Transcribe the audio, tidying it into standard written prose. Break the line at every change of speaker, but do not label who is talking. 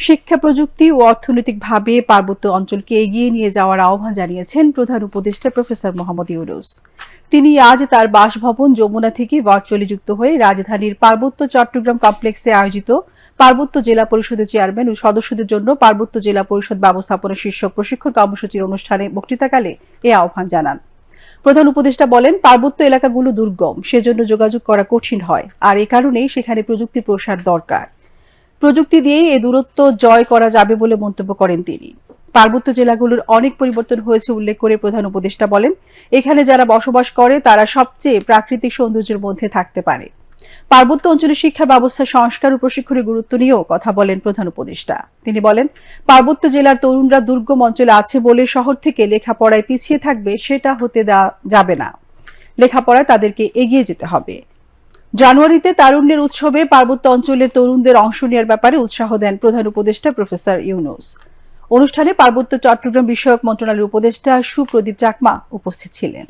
শিক্ষা প্রযুক্তি ও অর্থনৈতিকভাবে পার্বত্য অঞ্চলকে এগিয়ে নিয়ে যাওয়ার আহ্বান জানিয়েছেন প্রধান উপদেষ্টা প্রফেসর মোহাম্মদ ইউনূস। তিনি আজ তার বাসভবন যমুনা থেকে ভার্চুয়ালি যুক্ত হয়ে রাজধানীর পার্বত্য চট্টগ্রাম কমপ্লেক্সে আয়োজিত পার্বত্য জেলা পরিষদের চেয়ারম্যান ও সদস্যদের জন্য পার্বত্য জেলা পরিষদ ব্যবস্থাপনা শীর্ষক প্রশিক্ষণ কর্মসূচির অনুষ্ঠানে বক্তৃতাকালে এ আহ্বান জানান। প্রধান উপদেষ্টা বলেন, পার্বত্য এলাকাগুলো দুর্গম, সেজন্য যোগাযোগ করা কঠিন হয়, আর এ কারণেই সেখানে প্রযুক্তি প্রসার দরকার। প্রযুক্তি দিয়েই এ দূরত্ব জয় করা যাবে বলে মন্তব্য করেন তিনি। পার্বত্য জেলাগুলোর অনেক পরিবর্তন হয়েছে উল্লেখ করে প্রধান উপদেষ্টা বলেন, এখানে যারা বসবাস করে তারা সবচেয়ে প্রাকৃতিক সৌন্দর্যের মধ্যে থাকতে পারে। পার্বত্য অঞ্চলের শিক্ষা ব্যবস্থা সংস্কার ও প্রশিক্ষণের গুরুত্ব নিয়েও কথা বলেন প্রধান উপদেষ্টা। তিনি বলেন, পার্বত্য জেলার তরুণরা দুর্গম অঞ্চলে আছে বলে শহর থেকে লেখাপড়ায় পিছিয়ে থাকবে, সেটা হতে দেওয়া যাবে না। লেখাপড়ায় তাদেরকে এগিয়ে যেতে হবে। জানুয়ারিতে তারুণ্যের উৎসবে পার্বত্য অঞ্চলের তরুণদের অংশ নেওয়ার ব্যাপারে উৎসাহ দেন প্রধান উপদেষ্টা প্রফেসর ইউনূস। অনুষ্ঠানে পার্বত্য চট্টগ্রাম বিষয়ক মন্ত্রণালয়ের উপদেষ্টা সুপ্রদীপ চাকমা উপস্থিত ছিলেন।